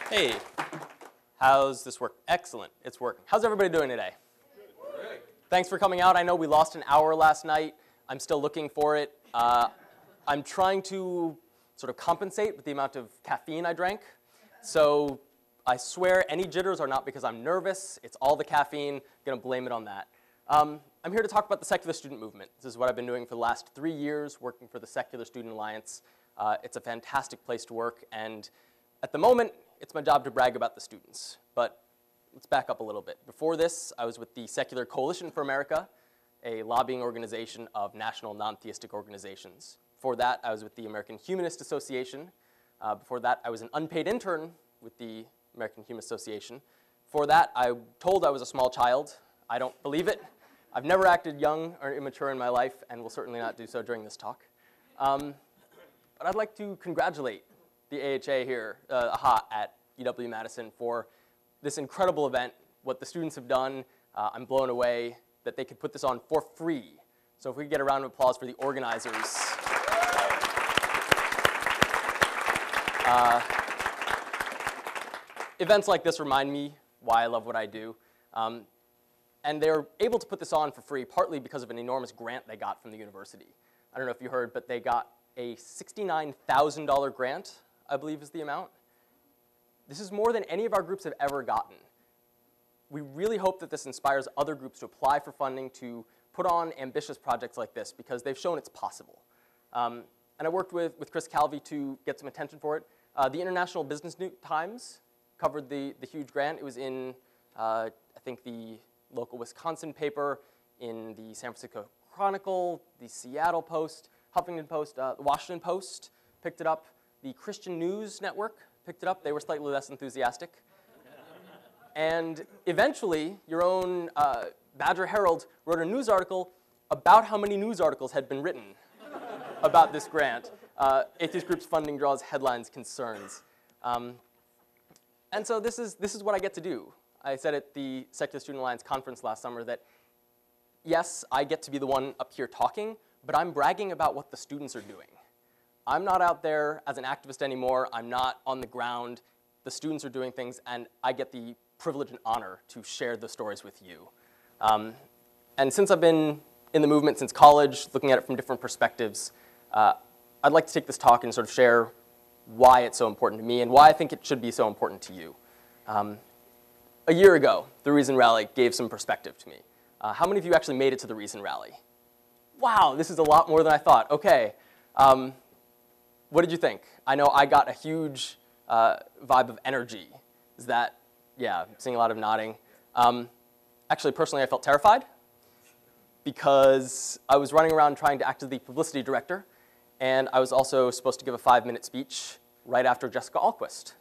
Hey, how's this work? Excellent, it's working. How's everybody doing today? Great. Thanks for coming out. I know we lost an hour last night. I'm still looking for it. I'm trying to sort of compensate with the amount of caffeine I drank. So I swear any jitters are not because I'm nervous. It's all the caffeine. I'm going to blame it on that. I'm here to talk about the secular student movement. This is what I've been doing for the last 3 years, working for the Secular Student Alliance. It's a fantastic place to work, and at the moment, it's my job to brag about the students. But let's back up a little bit. Before this, I was with the Secular Coalition for America, a lobbying organization of national non-theistic organizations. Before that, I was with the American Humanist Association. Before that, I was an unpaid intern with the American Humanist Association. Before that, I told I was a small child. I don't believe it. I've never acted young or immature in my life, and will certainly not do so during this talk. But I'd like to congratulate the AHA here, AHA, at UW-Madison for this incredible event, what the students have done. I'm blown away that they could put this on for free. So if we could get a round of applause for the organizers. Events like this remind me why I love what I do. And they're able to put this on for free partly because of an enormous grant they got from the university. I don't know if you heard, but they got a $69,000 grant, I believe is the amount. This is more than any of our groups have ever gotten. We really hope that this inspires other groups to apply for funding to put on ambitious projects like this because they've shown it's possible. And I worked with Chris Calvi to get some attention for it. The International Business Times covered the huge grant. It was in, I think, the local Wisconsin paper, in the San Francisco Chronicle, the Seattle Post, Huffington Post, the Washington Post picked it up. The Christian News Network picked it up. They were slightly less enthusiastic. And eventually, your own Badger Herald wrote a news article about how many news articles had been written about this grant. Atheist groups funding draws headlines concerns. And so this is what I get to do. I said at the Secular Student Alliance conference last summer that, yes, I get to be the one up here talking, but I'm bragging about what the students are doing. I'm not out there as an activist anymore. I'm not on the ground. The students are doing things, and I get the privilege and honor to share the stories with you. And since I've been in the movement since college, looking at it from different perspectives, I'd like to take this talk and sort of share why it's so important to me and why I think it should be so important to you. A year ago, the Reason Rally gave some perspective to me. How many of you actually made it to the Reason Rally? Wow, this is a lot more than I thought. Okay. What did you think? I know I got a huge vibe of energy. Is that, yeah, I'm seeing a lot of nodding. Actually, personally, I felt terrified because I was running around trying to act as the publicity director, and I was also supposed to give a 5-minute speech right after Jessica Alquist,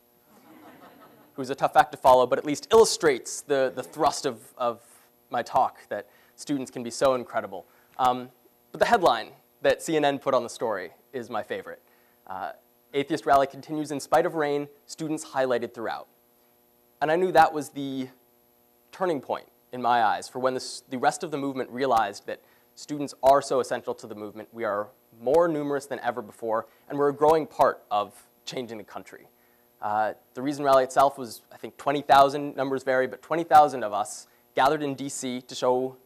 who's a tough act to follow, but at least illustrates the thrust of my talk, that students can be so incredible. But the headline that CNN put on the story is my favorite. Atheist rally continues in spite of rain, students highlighted throughout. And I knew that was the turning point in my eyes for when the rest of the movement realized that students are so essential to the movement. We are more numerous than ever before, and we're a growing part of changing the country. The Reason Rally itself was, I think, 20,000, numbers vary, but 20,000 of us gathered in DC to show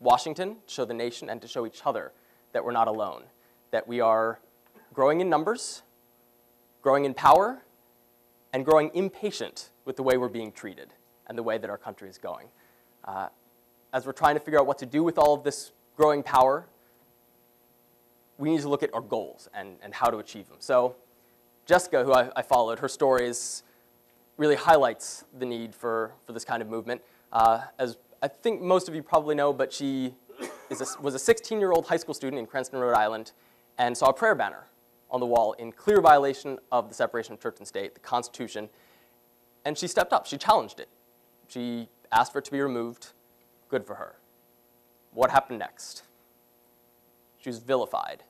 Washington, to show the nation, and to show each other that we're not alone, that we are growing in numbers, growing in power, and growing impatient with the way we're being treated and the way that our country is going. As we're trying to figure out what to do with all of this growing power, we need to look at our goals and how to achieve them. So Jessica, who I followed, her story really highlights the need for this kind of movement. As I think most of you probably know, but she was a 16-year-old high school student in Cranston, Rhode Island, and saw a prayer banner on the wall in clear violation of the separation of church and state, the Constitution, and she stepped up. She challenged it. She asked for it to be removed. Good for her. What happened next? She was vilified,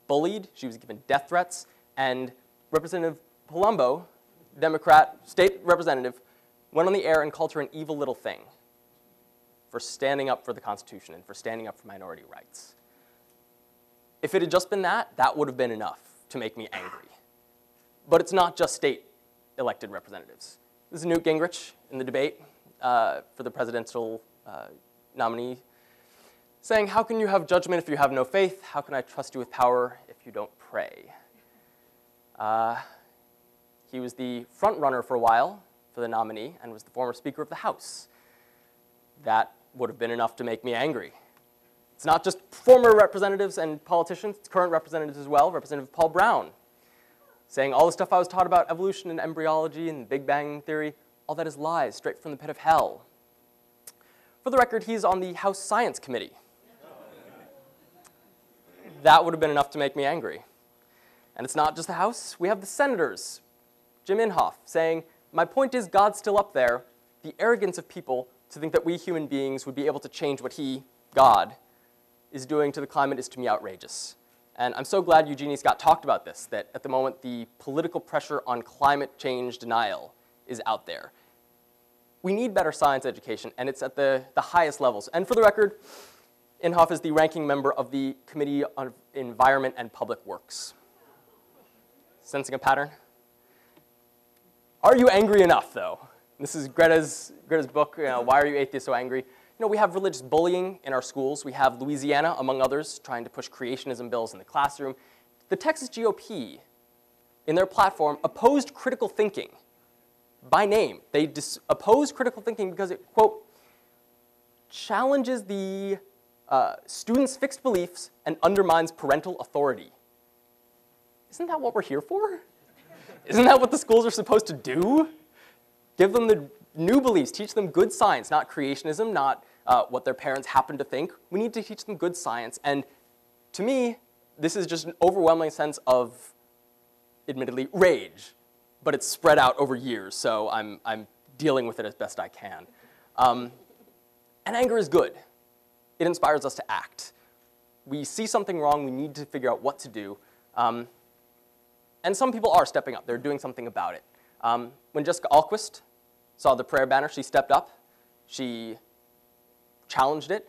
bullied. She was given death threats, and Representative Palumbo, Democrat state representative, went on the air and called her an evil little thing for standing up for the Constitution and for standing up for minority rights. If it had just been that, that would have been enough to make me angry. But it's not just state elected representatives. This is Newt Gingrich in the debate for the presidential nominee, saying, "How can you have judgment if you have no faith? How can I trust you with power if you don't pray?" He was the front runner for a while for the nominee and was the former Speaker of the House. That would have been enough to make me angry. It's not just former representatives and politicians, it's current representatives as well. Representative Paul Brown saying all the stuff I was taught about evolution and embryology and Big Bang theory, all that is lies, straight from the pit of hell. For the record, he's on the House Science Committee. That would have been enough to make me angry. And it's not just the House. We have the senators. Jim Inhofe saying, "My point is God's still up there. The arrogance of people to think that we human beings would be able to change what he, God, is doing to the climate is to me outrageous." And I'm so glad Eugenie Scott talked about this, that at the moment the political pressure on climate change denial is out there. We need better science education, and it's at the highest levels. And for the record, Inhofe is the ranking member of the Committee on Environment and Public Works. Sensing a pattern? Are you angry enough, though? This is Greta's book, Why Are You Atheists So Angry? We have religious bullying in our schools. We have Louisiana, among others, trying to push creationism bills in the classroom. The Texas GOP, in their platform, opposed critical thinking by name. They opposed critical thinking because it, quote, challenges the students' fixed beliefs and undermines parental authority. Isn't that what we're here for? Isn't that what the schools are supposed to do? Give them the new beliefs, teach them good science, not creationism, not what their parents happen to think. We need to teach them good science. And to me, this is just an overwhelming sense of, admittedly, rage. But it's spread out over years, so I'm dealing with it as best I can. And anger is good. It inspires us to act. We see something wrong, we need to figure out what to do. And some people are stepping up. They're doing something about it. When Jessica Alquist saw the prayer banner, she stepped up. She challenged it.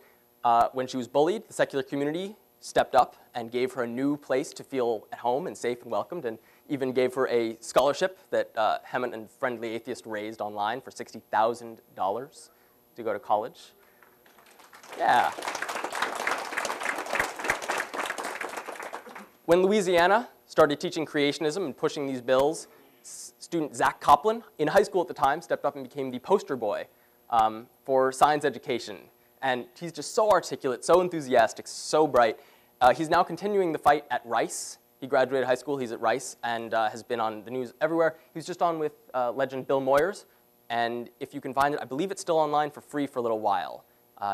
When she was bullied, the secular community stepped up and gave her a new place to feel at home and safe and welcomed, and even gave her a scholarship that Hemant and Friendly Atheist raised online for $60,000 to go to college. Yeah. When Louisiana started teaching creationism and pushing these bills, student Zach Coplin, in high school at the time, stepped up and became the poster boy for science education. And he's just so articulate, so enthusiastic, so bright. He's now continuing the fight at Rice. He graduated high school, he's at Rice, and has been on the news everywhere. He was just on with legend Bill Moyers, and if you can find it, I believe it's still online for free for a little while.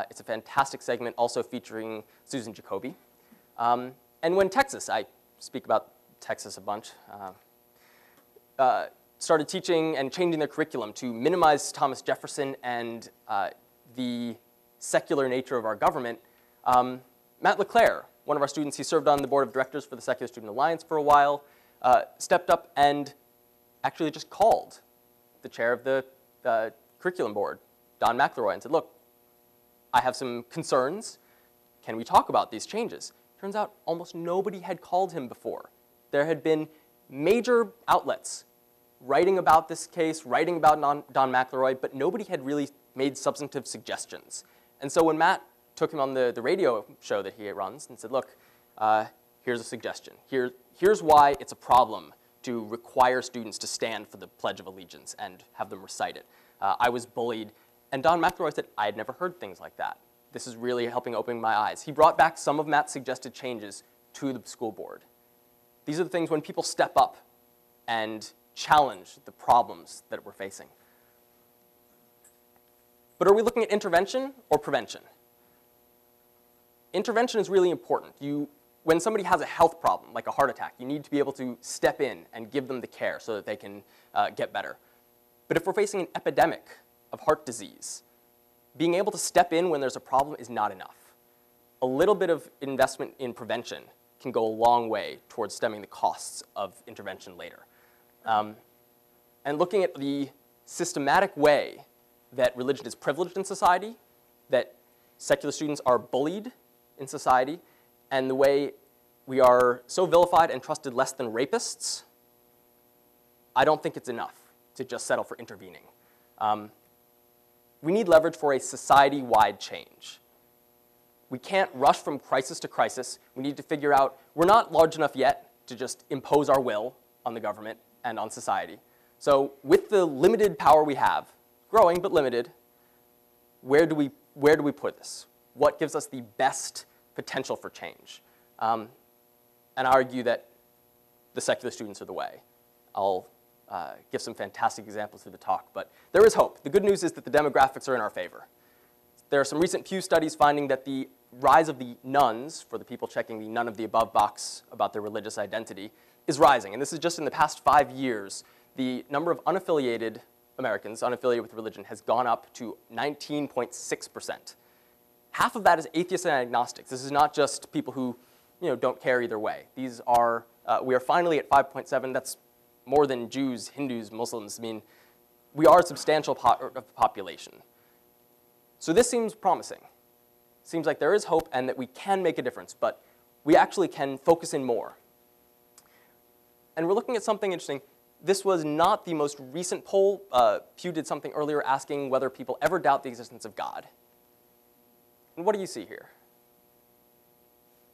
It's a fantastic segment, also featuring Susan Jacoby. And when Texas, I speak about Texas a bunch, started teaching and changing their curriculum to minimize Thomas Jefferson and the secular nature of our government, Matt LeClaire, one of our students, he served on the board of directors for the Secular Student Alliance for a while, stepped up and actually just called the chair of the curriculum board, Don McElroy, and said, "Look, I have some concerns. Can we talk about these changes?" Turns out almost nobody had called him before. There had been major outlets writing about this case, writing about Don McElroy, but nobody had really made substantive suggestions. And so when Matt took him on the radio show that he runs and said, "Look, here's a suggestion. Here's why it's a problem to require students to stand for the Pledge of Allegiance and have them recite it. I was bullied." And Don McElroy said, "I had never heard things like that. This is really helping open my eyes." He brought back some of Matt's suggested changes to the school board. These are the things when people step up and challenge the problems that we're facing. But are we looking at intervention or prevention? Intervention is really important. When somebody has a health problem, like a heart attack, you need to be able to step in and give them the care so that they can get better. But if we're facing an epidemic of heart disease, being able to step in when there's a problem is not enough. A little bit of investment in prevention can go a long way towards stemming the costs of intervention later. And looking at the systematic way that religion is privileged in society, that secular students are bullied in society, and the way we are so vilified and trusted less than rapists, I don't think it's enough to just settle for intervening. We need leverage for a society-wide change. We can't rush from crisis to crisis. We need to figure out, we're not large enough yet to just impose our will on the government and on society. So with the limited power we have, growing but limited, where do we put this? What gives us the best potential for change? And I argue that the secular students are the way. I'll give some fantastic examples through the talk, but there is hope. The good news is that the demographics are in our favor. There are some recent Pew studies finding that the rise of the nones, for the people checking the none of the above box about their religious identity, is rising. And this is just in the past 5 years. The number of unaffiliated Americans, unaffiliated with religion, has gone up to 19.6%. Half of that is atheists and agnostics. This is not just people who don't care either way. These are, we are finally at 5.7. That's more than Jews, Hindus, Muslims. I mean, we are a substantial population. So this seems promising. Seems like there is hope and that we can make a difference, but we actually can focus in more. And we're looking at something interesting. This was not the most recent poll. Pew did something earlier asking whether people ever doubt the existence of God. And what do you see here?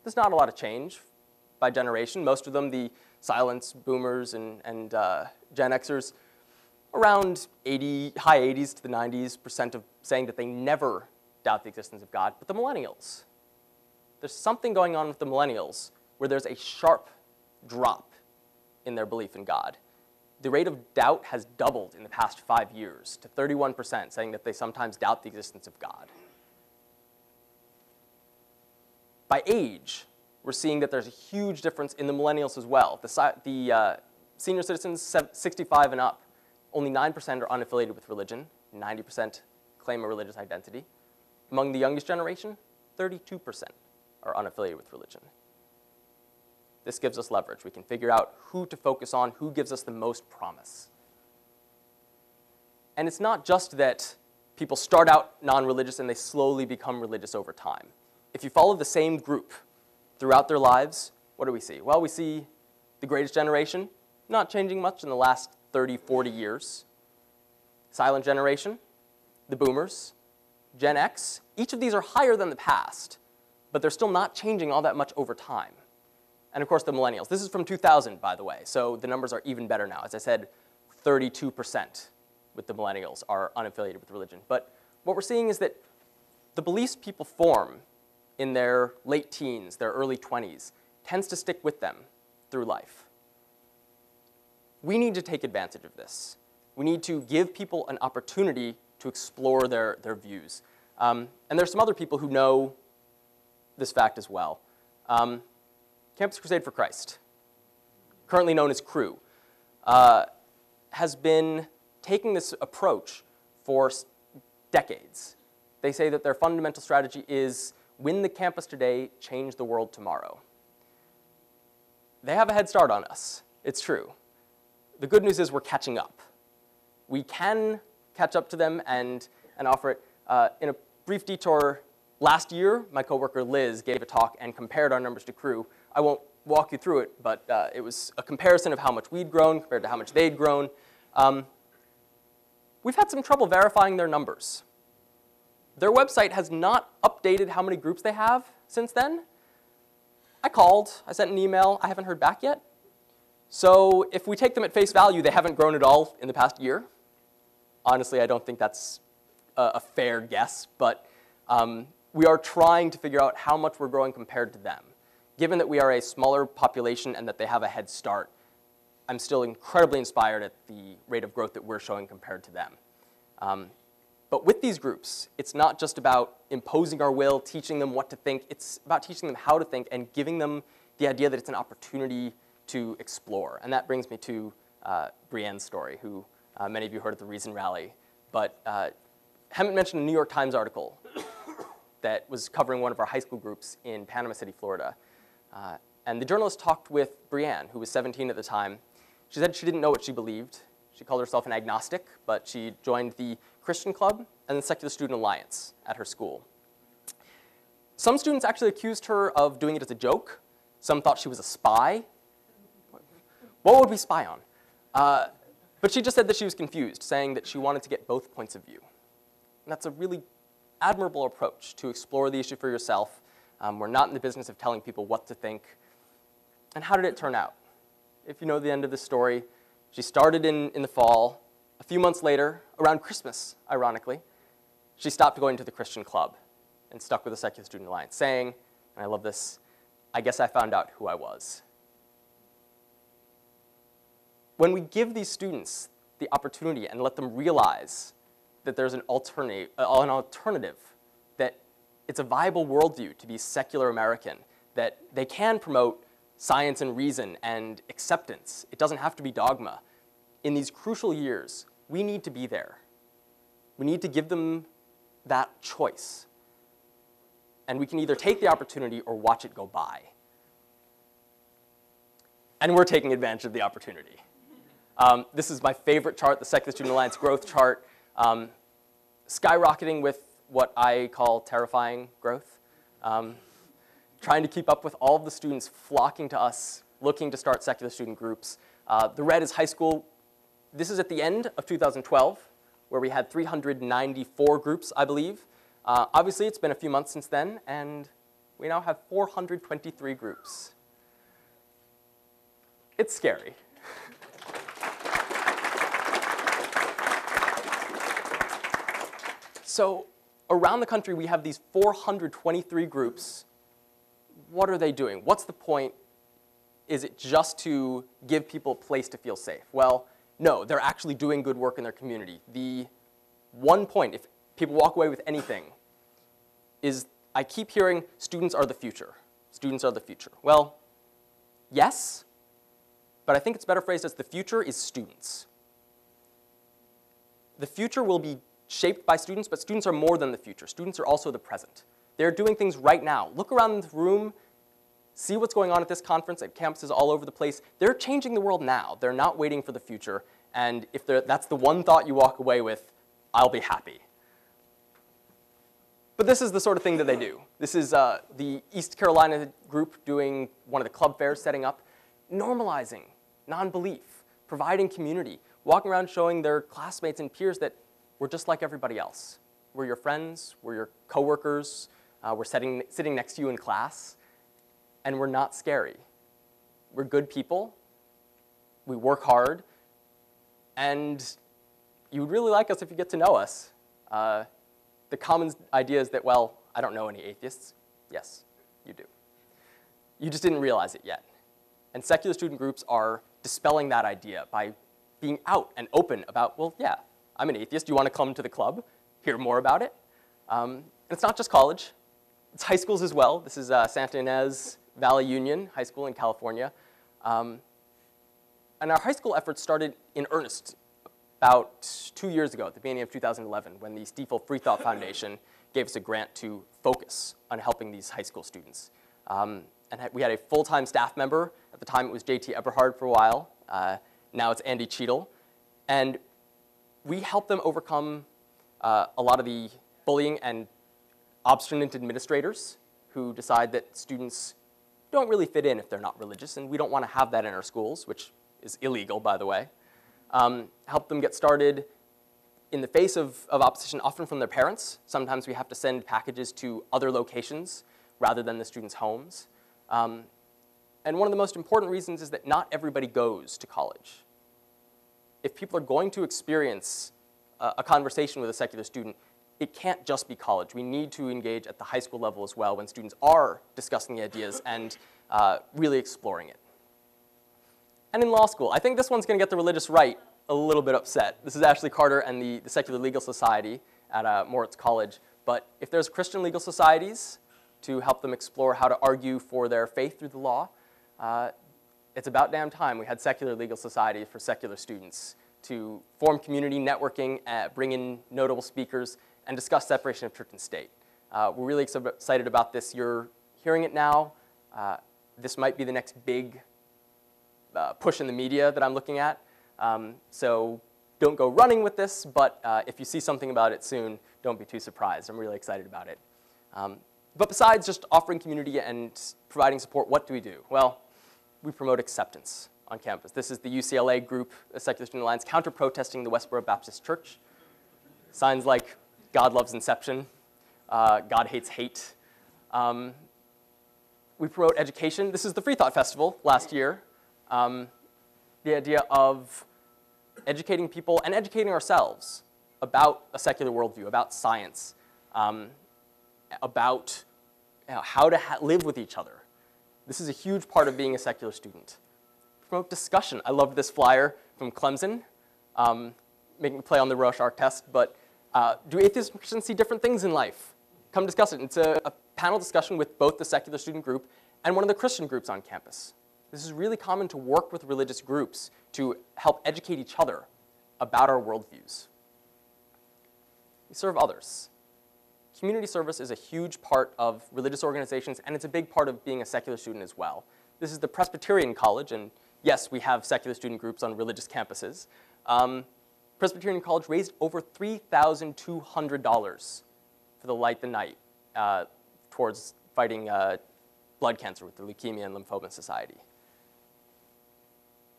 There's not a lot of change by generation. Most of them, the silents, boomers, and Gen Xers, around high 80s to the 90s% of saying that they never doubt the existence of God. But the millennials, there's something going on with the millennials where there's a sharp drop in their belief in God. The rate of doubt has doubled in the past 5 years to 31%, saying that they sometimes doubt the existence of God. By age, we're seeing that there's a huge difference in the millennials as well. The senior citizens, 65 and up, only 9% are unaffiliated with religion, 90% claim a religious identity. Among the youngest generation, 32% are unaffiliated with religion. This gives us leverage. We can figure out who to focus on, who gives us the most promise. And it's not just that people start out non-religious and they slowly become religious over time. If you follow the same group throughout their lives, what do we see? Well, we see the greatest generation, not changing much in the last 30, 40 years. Silent generation, the boomers, Gen X. Each of these are higher than the past, but they're still not changing all that much over time. And of course, the millennials. This is from 2000, by the way, so the numbers are even better now. As I said, 32% with the millennials are unaffiliated with religion. But what we're seeing is that the beliefs people form in their late teens, their early 20s, tends to stick with them through life. We need to take advantage of this. We need to give people an opportunity to explore their views. And there's some other people who know this fact as well. Campus Crusade for Christ, currently known as Cru, has been taking this approach for decades. They say that their fundamental strategy is win the campus today, change the world tomorrow. They have a head start on us. It's true. The good news is we're catching up. We can catch up to them and offer it. In a brief detour, last year, my coworker Liz gave a talk and compared our numbers to Cru. I won't walk you through it, but it was a comparison of how much we'd grown compared to how much they'd grown. We've had some trouble verifying their numbers. Their website has not updated how many groups they have since then. I called, I sent an email, I haven't heard back yet. So if we take them at face value, they haven't grown at all in the past year. Honestly, I don't think that's a fair guess, but we are trying to figure out how much we're growing compared to them. Given that we are a smaller population and that they have a head start, I'm still incredibly inspired at the rate of growth that we're showing compared to them. But with these groups, it's not just about imposing our will, teaching them what to think. It's about teaching them how to think and giving them the idea that it's an opportunity to explore. And that brings me to Brienne's story, who many of you heard at the Reason Rally. But Hemant mentioned a New York Times article that was covering one of our high school groups in Panama City, Florida. And the journalist talked with Brienne, who was 17 at the time. She said she didn't know what she believed. She called herself an agnostic, but she joined the Christian Club and the Secular Student Alliance at her school. Some students actually accused her of doing it as a joke. Some thought she was a spy. What would we spy on? But she just said that she was confused, saying that she wanted to get both points of view. And that's a really admirable approach to explore the issue for yourself. We're not in the business of telling people what to think. And how did it turn out? If you know the end of the story, she started in the fall. A few months later, around Christmas, ironically, she stopped going to the Christian club and stuck with the Secular Student Alliance, saying, and I love this, "I guess I found out who I was." When we give these students the opportunity and let them realize that there's an alternative, that it's a viable worldview to be secular American, that they can promote science and reason and acceptance. It doesn't have to be dogma. In these crucial years, we need to be there. We need to give them that choice. And we can either take the opportunity or watch it go by. And we're taking advantage of the opportunity. This is my favorite chart, the Secular Student Alliance growth chart, skyrocketing with what I call terrifying growth. Trying to keep up with all of the students flocking to us, looking to start secular student groups. The red is high school. This is at the end of 2012, where we had 394 groups, I believe. Obviously, it's been a few months since then, and we now have 423 groups. It's scary. So around the country, we have these 423 groups. What are they doing? What's the point? Is it just to give people a place to feel safe? Well, no, they're actually doing good work in their community. The one point, if people walk away with anything, is I keep hearing students are the future. Students are the future. Well, yes, but I think it's better phrased as the future is students. The future will be shaped by students, but students are more than the future. Students are also the present. They're doing things right now. Look around the room, see what's going on at this conference, at campuses all over the place. They're changing the world now. They're not waiting for the future. And if that's the one thought you walk away with, I'll be happy. But this is the sort of thing that they do. This is the East Carolina group doing one of the club fairs, setting up, normalizing non-belief, providing community, walking around showing their classmates and peers that we're just like everybody else. We're your friends, we're your coworkers, we're sitting next to you in class, and we're not scary. We're good people, we work hard, and you would really like us if you get to know us. The common idea is that, well, I don't know any atheists. Yes, you do. You just didn't realize it yet. And secular student groups are dispelling that idea by being out and open about, well, yeah, I'm an atheist. Do you want to come to the club, hear more about it? And it's not just college. It's high schools as well. This is Santa Ynez Valley Union High School in California. And our high school efforts started in earnest about 2 years ago, at the beginning of 2011, when the Stiefel Free Thought Foundation gave us a grant to focus on helping these high school students. And we had a full-time staff member. At the time, it was J.T. Eberhard for a while. Now it's Andy Cheadle. And we helped them overcome a lot of the bullying and obstinate administrators who decide that students don't really fit in if they're not religious, and we don't want to have that in our schools, which is illegal, by the way. Help them get started in the face of opposition, often from their parents. Sometimes we have to send packages to other locations rather than the students' homes. And one of the most important reasons is that not everybody goes to college. If people are going to experience a conversation with a secular student, it can't just be college. We need to engage at the high school level as well when students are discussing the ideas and really exploring it. And in law school, I think this one's going to get the religious right a little bit upset. This is Ashley Carter and the Secular Legal Society at Moritz College. But if there's Christian legal societies to help them explore how to argue for their faith through the law, it's about damn time we had secular legal societies for secular students to form community networking, bring in notable speakers, and discuss separation of church and state. We're really excited about this. You're hearing it now. This might be the next big push in the media that I'm looking at. So don't go running with this, but if you see something about it soon, don't be too surprised. I'm really excited about it. But besides just offering community and providing support, what do we do? Well, we promote acceptance on campus. This is the UCLA group, the Secular Student Alliance, counter-protesting the Westboro Baptist Church. Signs like God loves Inception, God hates hate. We promote education. This is the Free Thought Festival last year. The idea of educating people and educating ourselves about a secular worldview, about science, about how to live with each other. This is a huge part of being a secular student. Promote discussion. I love this flyer from Clemson, making a play on the Rorschach test, but do atheists and Christians see different things in life? Come discuss it. It's a panel discussion with both the secular student group and one of the Christian groups on campus. This is really common to work with religious groups to help educate each other about our worldviews. We serve others. Community service is a huge part of religious organizations, and it's a big part of being a secular student as well. This is the Presbyterian College, and yes, we have secular student groups on religious campuses. Presbyterian College raised over $3,200 for the Light the Night towards fighting blood cancer with the Leukemia and Lymphoma Society.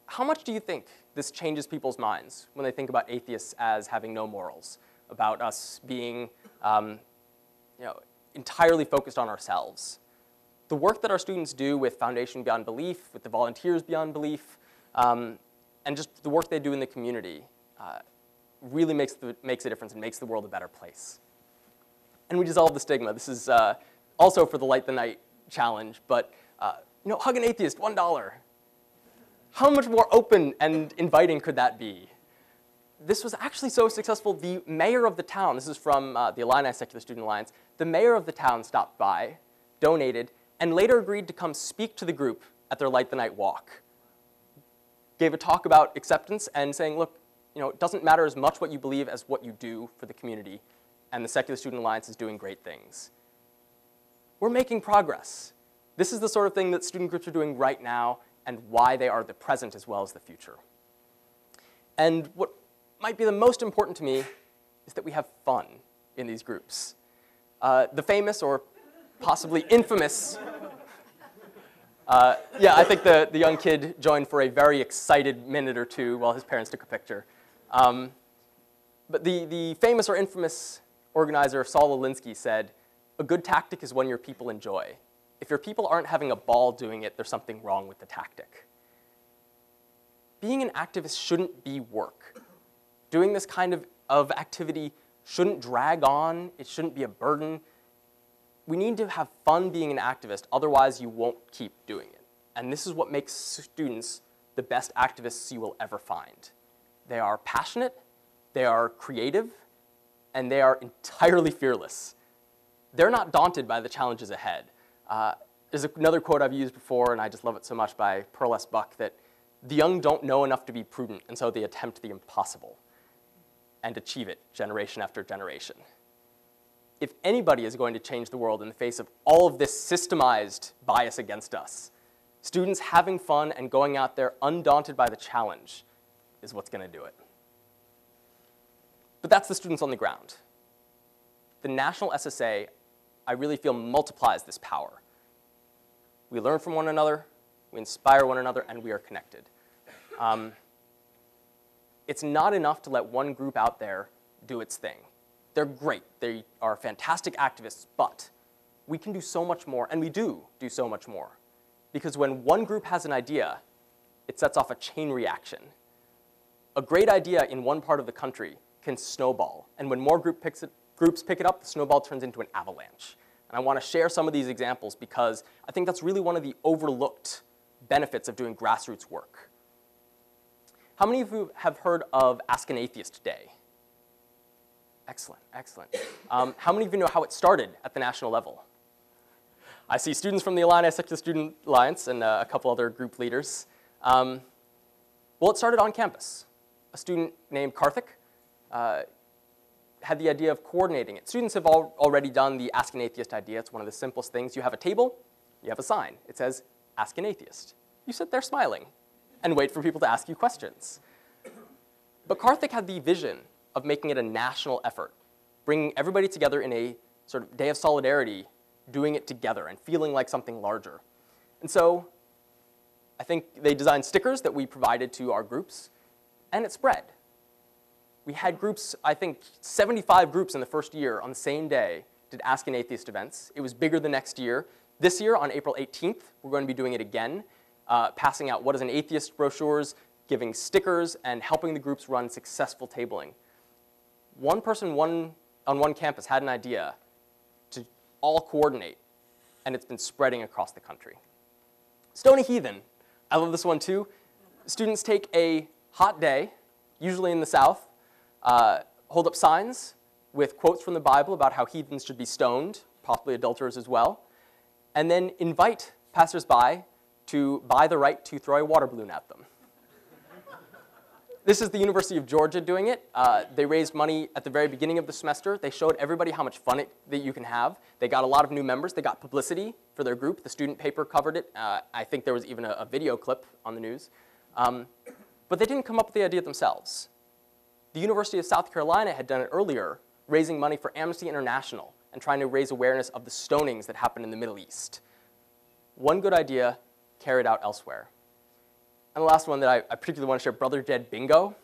How much do you think this changes people's minds when they think about atheists as having no morals, about us being entirely focused on ourselves? The work that our students do with Foundation Beyond Belief, with the Volunteers Beyond Belief, and just the work they do in the community really makes a difference and makes the world a better place. And we dissolve the stigma. This is also for the Light the Night challenge, but hug an atheist, $1. How much more open and inviting could that be? This was actually so successful, the mayor of the town, this is from the Illini Secular Student Alliance, the mayor of the town stopped by, donated, and later agreed to come speak to the group at their Light the Night walk. Gave a talk about acceptance and saying, look, it doesn't matter as much what you believe as what you do for the community, and the Secular Student Alliance is doing great things. We're making progress. This is the sort of thing that student groups are doing right now and why they are the present as well as the future. And what might be the most important to me is that we have fun in these groups. The famous or possibly infamous, I think the young kid joined for a very excited minute or two while his parents took a picture. But the famous or infamous organizer Saul Alinsky said, a good tactic is one your people enjoy. If your people aren't having a ball doing it, there's something wrong with the tactic. Being an activist shouldn't be work. Doing this kind of activity shouldn't drag on. It shouldn't be a burden. We need to have fun being an activist, otherwise you won't keep doing it. And this is what makes students the best activists you will ever find. They are passionate, they are creative, and they are entirely fearless. They're not daunted by the challenges ahead. There's another quote I've used before, and I just love it so much, by Pearl S. Buck, that the young don't know enough to be prudent, and so they attempt the impossible and achieve it generation after generation. If anybody is going to change the world in the face of all of this systemized bias against us, students having fun and going out there undaunted by the challenge is what's going to do it. But that's the students on the ground. The National SSA, I really feel, multiplies this power. We learn from one another, we inspire one another, and we are connected. It's not enough to let one group out there do its thing. They're great, they are fantastic activists, but we can do so much more, and we do so much more. Because when one group has an idea, it sets off a chain reaction. A great idea in one part of the country can snowball, and when more groups pick it up, the snowball turns into an avalanche. And I want to share some of these examples because I think that's really one of the overlooked benefits of doing grassroots work. How many of you have heard of Ask an Atheist Day? Excellent, excellent. How many of you know how it started at the national level? I see students from the Illini Secular Student Alliance and a couple other group leaders. Well, it started on campus. A student named Karthik had the idea of coordinating it. Students have already done the Ask an Atheist idea. It's one of the simplest things. You have a table, you have a sign. It says, Ask an Atheist. You sit there smiling and wait for people to ask you questions. But Karthik had the vision of making it a national effort, bringing everybody together in a sort of day of solidarity, doing it together and feeling like something larger. And so I think they designed stickers that we provided to our groups, and it spread. We had groups, I think 75 groups in the first year on the same day did Ask an Atheist events. It was bigger the next year. This year, on April 18th, we're going to be doing it again, passing out What is an Atheist brochures, giving stickers, and helping the groups run successful tabling. One person on one campus had an idea to all coordinate, and it's been spreading across the country. Stony Heathen, I love this one too. Students take a hot day, usually in the South, hold up signs with quotes from the Bible about how heathens should be stoned, possibly adulterers as well, and then invite passersby to buy the right to throw a water balloon at them. This is the University of Georgia doing it. They raised money at the very beginning of the semester. They showed everybody how much fun that you can have. They got a lot of new members. They got publicity for their group. The student paper covered it. I think there was even a video clip on the news. But they didn't come up with the idea themselves. The University of South Carolina had done it earlier, raising money for Amnesty International and trying to raise awareness of the stonings that happened in the Middle East. One good idea carried out elsewhere. And the last one that I particularly want to share, Brother Jed Bingo.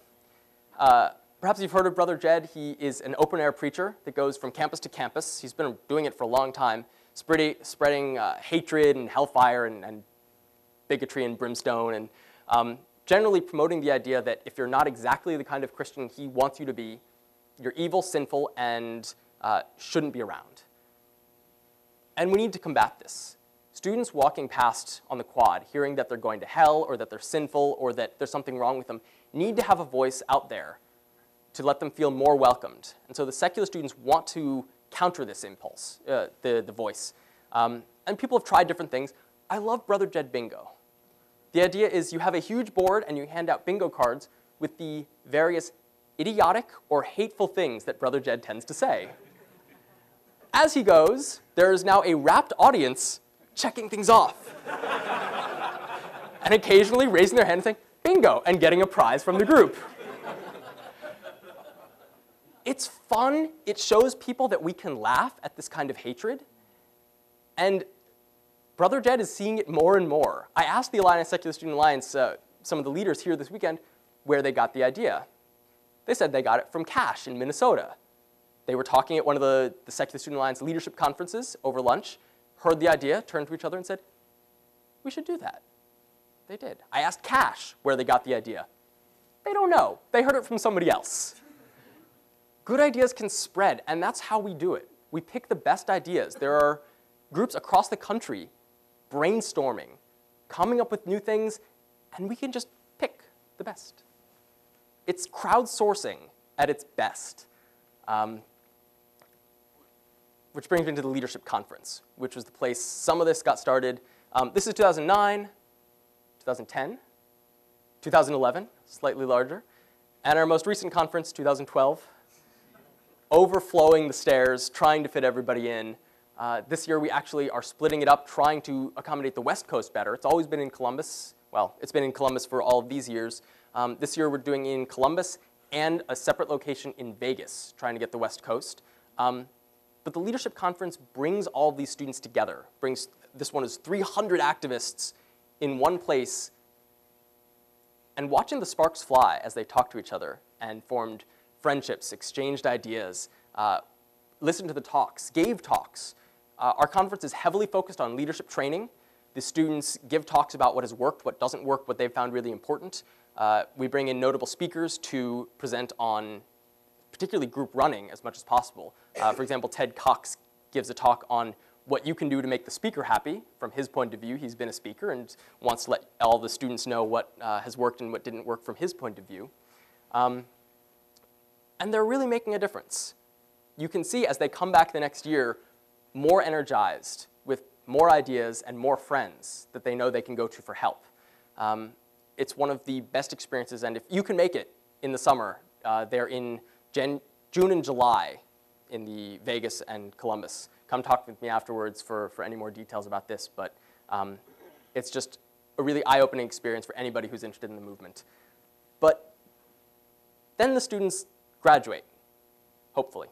Perhaps you've heard of Brother Jed. He is an open-air preacher that goes from campus to campus. He's been doing it for a long time, spreading hatred and hellfire and bigotry and brimstone, and generally promoting the idea that if you're not exactly the kind of Christian he wants you to be, you're evil, sinful, and shouldn't be around. And we need to combat this. Students walking past on the quad, hearing that they're going to hell or that they're sinful or that there's something wrong with them, need to have a voice out there to let them feel more welcomed. And so the secular students want to counter this impulse, the voice. And people have tried different things. I love Brother Jed Bingo. The idea is you have a huge board and you hand out bingo cards with the various idiotic or hateful things that Brother Jed tends to say. As he goes, there is now a rapt audience checking things off. And occasionally raising their hand and saying, bingo, and getting a prize from the group. It's fun. It shows people that we can laugh at this kind of hatred. And Brother Jed is seeing it more and more. I asked the Alliance Secular Student Alliance, some of the leaders here this weekend, where they got the idea. They said they got it from Cash in Minnesota. They were talking at one of the Secular Student Alliance leadership conferences over lunch, heard the idea, turned to each other and said, we should do that. They did. I asked Cash where they got the idea. They don't know. They heard it from somebody else. Good ideas can spread, and that's how we do it. We pick the best ideas. There are groups across the country brainstorming, coming up with new things, and we can just pick the best. It's crowdsourcing at its best. Which brings me to the leadership conference, which was the place some of this got started. This is 2009, 2010, 2011, slightly larger, and our most recent conference, 2012, overflowing the stairs, trying to fit everybody in. This year we actually are splitting it up, trying to accommodate the West Coast better. It's always been in Columbus. Well, it's been in Columbus for all of these years. This year we're doing in Columbus and a separate location in Vegas, trying to get the West Coast. But the leadership conference brings all of these students together. This one is 300 activists in one place. And watching the sparks fly as they talked to each other and formed friendships, exchanged ideas, listened to the talks, gave talks. Our conference is heavily focused on leadership training. The students give talks about what has worked, what doesn't work, what they've found really important. We bring in notable speakers to present on particularly group running as much as possible. For example, Ted Cox gives a talk on what you can do to make the speaker happy. From his point of view, he's been a speaker and wants to let all the students know what has worked and what didn't work from his point of view. And they're really making a difference. You can see as they come back the next year, more energized, with more ideas and more friends that they know they can go to for help. It's one of the best experiences, and if you can make it in the summer, they're in June and July in the Vegas and Columbus. Come talk with me afterwards for any more details about this, but it's just a really eye-opening experience for anybody who's interested in the movement. But then the students graduate, hopefully,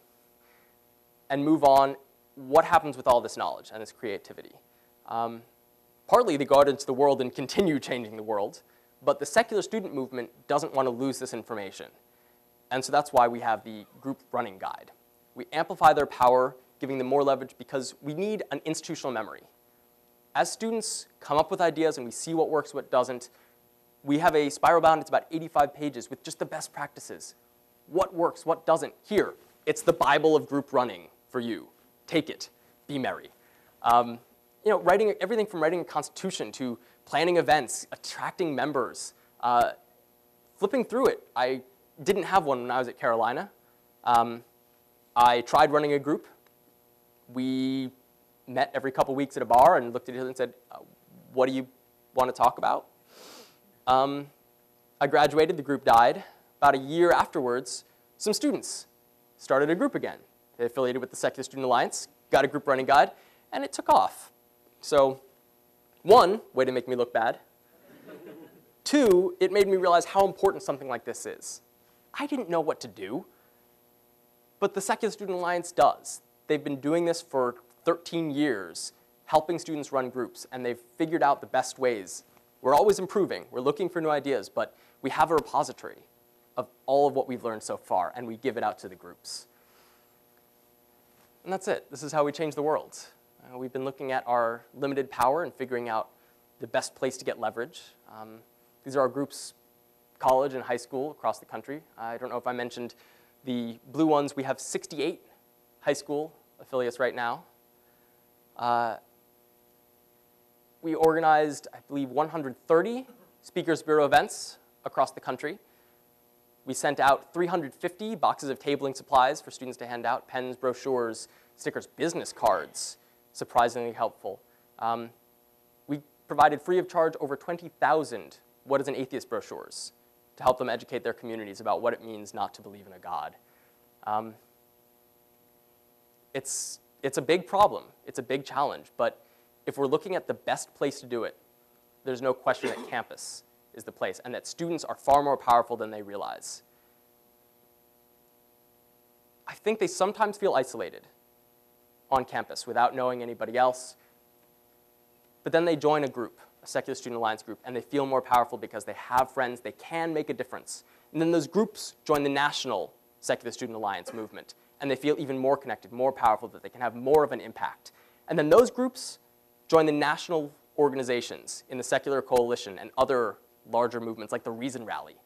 and move on. What happens with all this knowledge and this creativity? Partly they go out into the world and continue changing the world, but the secular student movement doesn't want to lose this information. And so that's why we have the group running guide. We amplify their power, giving them more leverage because we need an institutional memory. As students come up with ideas and we see what works, what doesn't, we have a spiral bound, it's about 85 pages with just the best practices. What works, what doesn't. Here, it's the Bible of group running for you. Take it, be merry. Writing everything from writing a constitution to planning events, attracting members, flipping through it. I didn't have one when I was at Carolina. I tried running a group. We met every couple weeks at a bar and looked at each other and said, what do you want to talk about? I graduated, the group died. About a year afterwards, some students started a group again. They affiliated with the Secular Student Alliance, got a group running guide, and it took off. So, one, way to make me look bad. Two, it made me realize how important something like this is. I didn't know what to do, but the Secular Student Alliance does. They've been doing this for 13 years, helping students run groups, and they've figured out the best ways. We're always improving. We're looking for new ideas, but we have a repository of all of what we've learned so far, and we give it out to the groups. And that's it. This is how we change the world. We've been looking at our limited power and figuring out the best place to get leverage. These are our groups, college and high school across the country. I don't know if I mentioned the blue ones. We have 68 high school affiliates right now. We organized, I believe, 130 Speakers Bureau events across the country. We sent out 350 boxes of tabling supplies for students to hand out, pens, brochures, stickers, business cards, surprisingly helpful. We provided free of charge over 20,000 What is an Atheist brochures to help them educate their communities about what it means not to believe in a God. It's a big problem. It's a big challenge. But if we're looking at the best place to do it, there's no question that campus is the place, and that students are far more powerful than they realize. I think they sometimes feel isolated on campus without knowing anybody else. But then they join a group, a Secular Student Alliance group, and they feel more powerful because they have friends, they can make a difference. And then those groups join the national Secular Student Alliance movement, and they feel even more connected, more powerful, that they can have more of an impact. And then those groups join the national organizations in the Secular Coalition and other larger movements like the Reason Rally,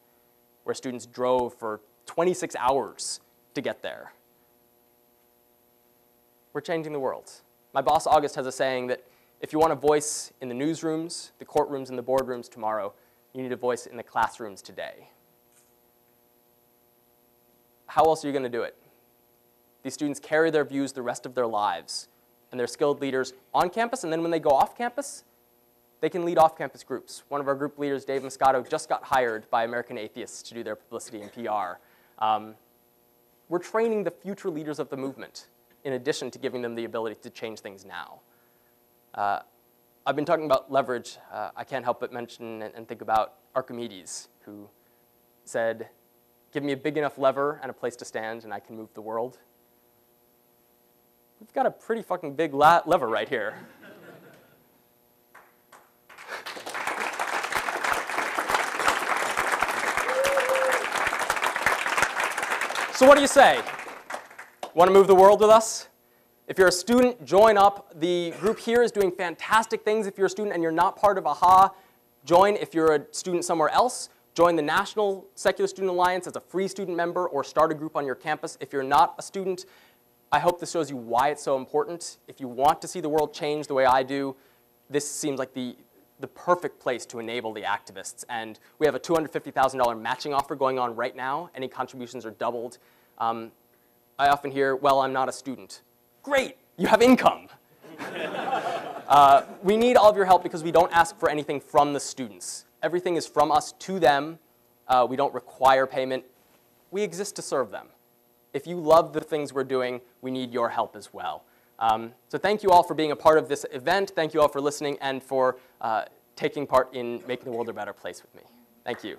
where students drove for 26 hours to get there. We're changing the world. My boss, August, has a saying that if you want a voice in the newsrooms, the courtrooms, and the boardrooms tomorrow, you need a voice in the classrooms today. How else are you going to do it? These students carry their views the rest of their lives, and they're skilled leaders on campus, and then when they go off campus, they can lead off-campus groups. One of our group leaders, Dave Moscato, just got hired by American Atheists to do their publicity and PR. We're training the future leaders of the movement, in addition to giving them the ability to change things now. I've been talking about leverage. I can't help but mention and think about Archimedes, who said, "Give me a big enough lever and a place to stand, and I can move the world." We've got a pretty fucking big lever right here. So what do you say? Want to move the world with us? If you're a student, join up. The group here is doing fantastic things. If you're a student and you're not part of AHA, join. If you're a student somewhere else, join the National Secular Student Alliance as a free student member or start a group on your campus. If you're not a student, I hope this shows you why it's so important. If you want to see the world change the way I do, this seems like the perfect place to enable the activists. And we have a $250,000 matching offer going on right now. Any contributions are doubled. I often hear, well, I'm not a student. Great, you have income. We need all of your help because we don't ask for anything from the students. Everything is from us to them. We don't require payment. We exist to serve them. If you love the things we're doing, we need your help as well. So thank you all for being a part of this event. Thank you all for listening and for taking part in making the world a better place with me. Thank you.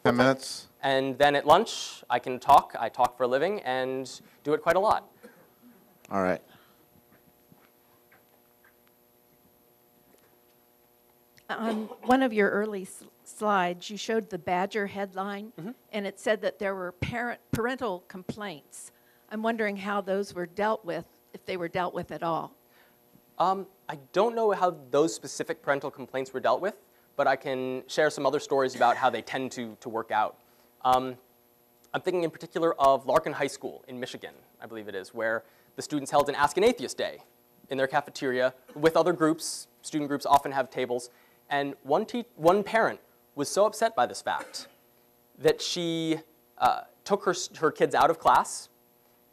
Ten minutes. And then at lunch, I can talk. I talk for a living and do it quite a lot. All right. On one of your early slides, you showed the Badger headline, and it said that there were parental complaints. I'm wondering how those were dealt with, if they were dealt with at all. I don't know how those specific parental complaints were dealt with, but I can share some other stories about how they tend to work out. I'm thinking in particular of Larkin High School in Michigan, I believe it is, where the students held an Ask an Atheist Day in their cafeteria with other groups. Student groups often have tables. And one parent was so upset by this fact that she took her kids out of class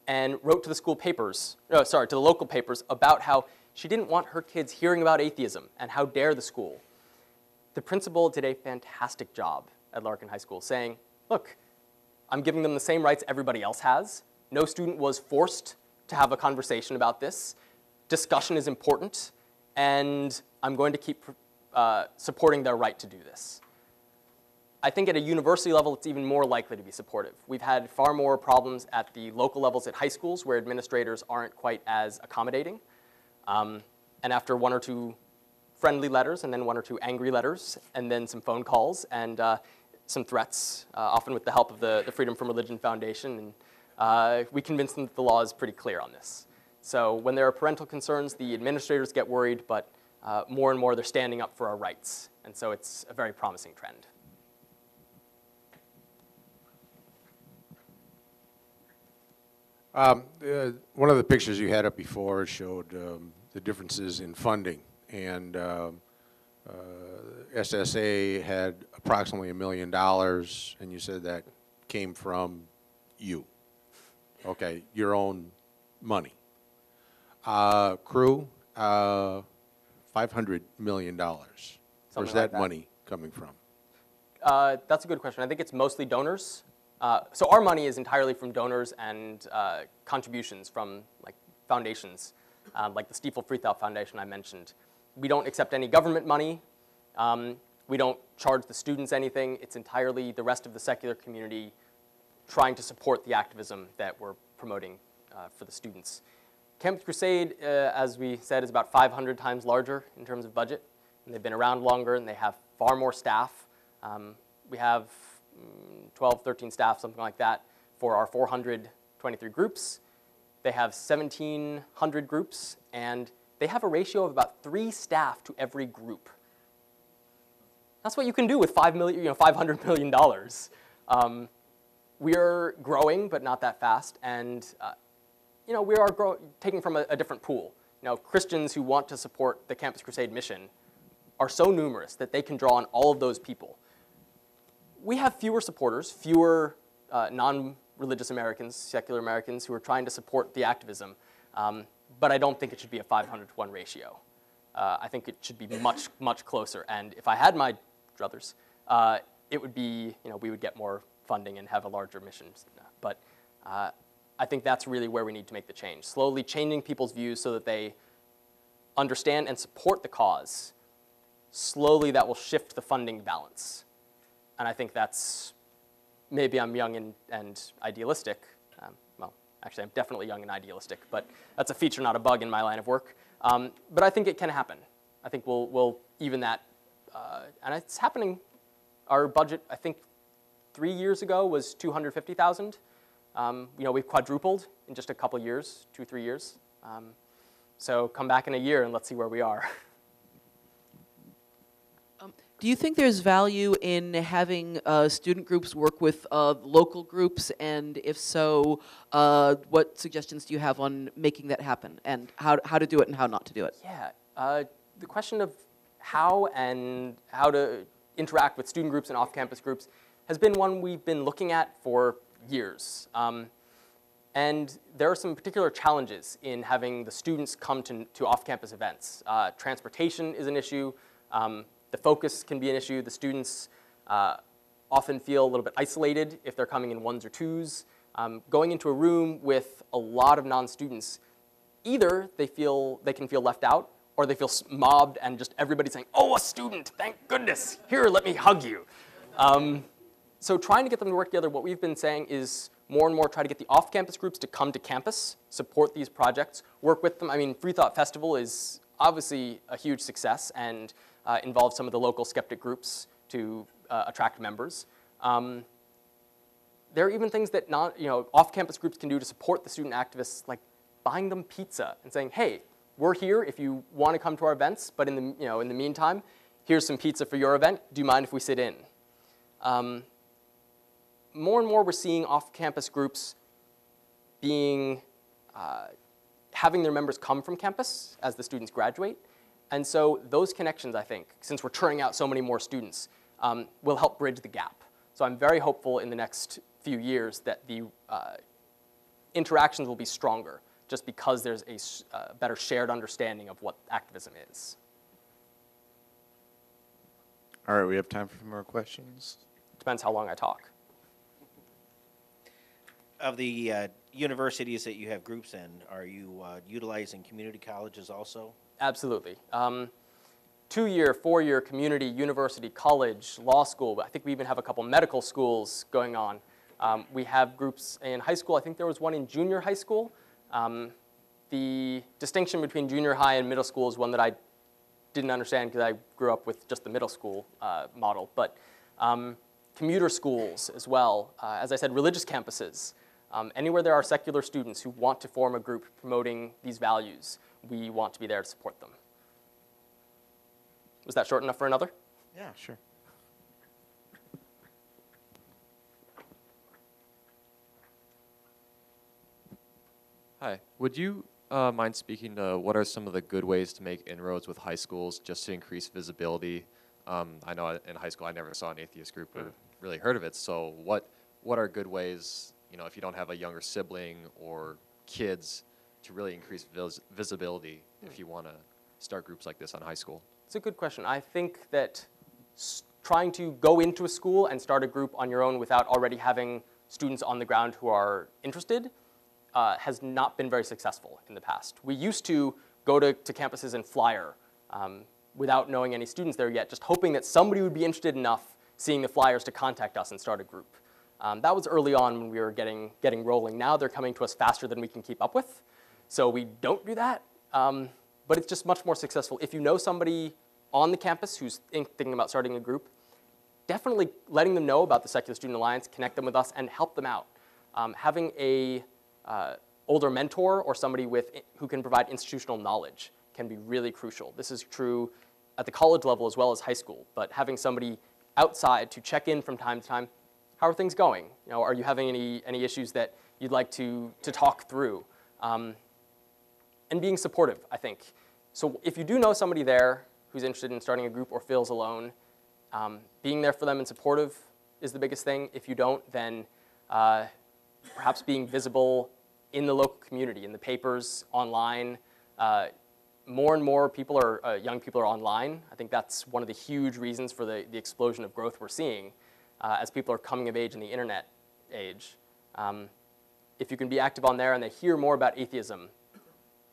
and wrote to the school papers, to the local papers, about how she didn't want her kids hearing about atheism and how dare the school. The principal did a fantastic job at Larkin High School saying, look, I'm giving them the same rights everybody else has. No student was forced to have a conversation about this. Discussion is important, and I'm going to keep supporting their right to do this. I think at a university level, it's even more likely to be supportive. We've had far more problems at the local levels at high schools where administrators aren't quite as accommodating. And after one or two friendly letters, and then one or two angry letters, and then some phone calls, and some threats, often with the help of the Freedom from Religion Foundation, and we convinced them that the law is pretty clear on this. So when there are parental concerns, the administrators get worried, but more and more they're standing up for our rights. And so it's a very promising trend. One of the pictures you had up before showed the differences in funding, and SSA had approximately $1 million, and you said that came from you. Okay, your own money. Crew, $500 million. Where's that money coming from? That's a good question. I think it's mostly donors. So our money is entirely from donors and contributions from like foundations, like the Stiefel Freethal Foundation I mentioned. We don't accept any government money. We don't charge the students anything. It's entirely the rest of the secular community trying to support the activism that we're promoting for the students. Campus Crusade, as we said, is about 500 times larger in terms of budget. And they've been around longer, and they have far more staff. We have 12, 13 staff, something like that, for our 423 groups. They have 1,700 groups, and they have a ratio of about 3 staff to every group. That's what you can do with $500 million. We're growing, but not that fast, and we are taking from a different pool. Christians who want to support the Campus Crusade mission are so numerous that they can draw on all of those people. We have fewer supporters, fewer non-religious Americans, secular Americans, who are trying to support the activism, but I don't think it should be a 500-to-1 ratio. I think it should be much, much closer, and if I had my druthers, it would be, we would get more funding and have a larger mission. But I think that's really where we need to make the change. Slowly changing people's views so that they understand and support the cause. Slowly that will shift the funding balance. And I think that's, maybe I'm young and idealistic. Well, actually I'm definitely young and idealistic, but that's a feature, not a bug in my line of work. But I think it can happen. I think we'll even that, and it's happening. Our budget, I think 3 years ago, was $250,000. We've quadrupled in just a couple years, 2-3 years. So come back in a year and let's see where we are. Do you think there's value in having student groups work with local groups? And if so, what suggestions do you have on making that happen? And how to do it and how not to do it? Yeah, the question of how to interact with student groups and off-campus groups has been one we've been looking at for years. And there are some particular challenges in having the students come to off-campus events. Transportation is an issue. The focus can be an issue. The students often feel a little bit isolated if they're coming in 1s or 2s. Going into a room with a lot of non-students, either they can feel left out, or they feel mobbed and just everybody saying, "Oh, a student, thank goodness, here, let me hug you." So trying to get them to work together, what we've been saying is more and more try to get the off-campus groups to come to campus, support these projects, work with them. I mean, Free Thought Festival is obviously a huge success and involves some of the local skeptic groups to attract members. There are even things that off-campus groups can do to support the student activists, like buying them pizza and saying, hey, we're here if you want to come to our events, but in the meantime, here's some pizza for your event. Do you mind if we sit in? More and more we're seeing off-campus groups being, having their members come from campus as the students graduate. And so those connections, I think, since we're churning out so many more students, will help bridge the gap. So I'm very hopeful in the next few years that the interactions will be stronger just because there's a better shared understanding of what activism is. All right, we have time for a few more questions. Depends how long I talk. Of the universities that you have groups in, are you utilizing community colleges also? Absolutely. 2-year, 4-year community, university, college, law school. I think we even have a couple medical schools going on. We have groups in high school. I think there was one in junior high school. The distinction between junior high and middle school is one that I didn't understand because I grew up with just the middle school model. But commuter schools as well. As I said, religious campuses. Anywhere there are secular students who want to form a group promoting these values, we want to be there to support them. Was that short enough for another? Yeah, sure. Hi. Would you mind speaking to what are some of the good ways to make inroads with high schools just to increase visibility? I know in high school I never saw an atheist group or really heard of it. So what are good ways, if you don't have a younger sibling or kids, to really increase visibility if you want to start groups like this on high school? It's a good question. I think that trying to go into a school and start a group on your own without already having students on the ground who are interested has not been very successful in the past. We used to go to campuses and flyer without knowing any students there yet, just hoping that somebody would be interested enough seeing the flyers to contact us and start a group. That was early on when we were getting rolling. Now they're coming to us faster than we can keep up with, so we don't do that. But it's just much more successful. If you know somebody on the campus who's thinking about starting a group, definitely letting them know about the Secular Student Alliance, connect them with us, and help them out. Having a older mentor or somebody who can provide institutional knowledge can be really crucial. This is true at the college level as well as high school, but having somebody outside to check in from time to time, how are things going? Are you having any issues that you'd like to talk through? And being supportive, I think. So if you do know somebody there who's interested in starting a group or feels alone, being there for them and supportive is the biggest thing. If you don't, then perhaps being visible in the local community, in the papers, online. More and more young people are online. I think that's one of the huge reasons for the explosion of growth we're seeing as people are coming of age in the internet age. If you can be active on there and they hear more about atheism,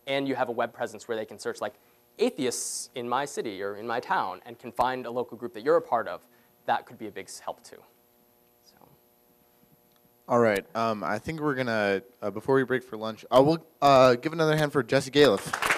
and you have a web presence where they can search like atheists in my city or in my town and can find a local group that you're a part of, that could be a big help too. So. All right. I think we're going to, before we break for lunch, I will give another hand for Jesse Galef.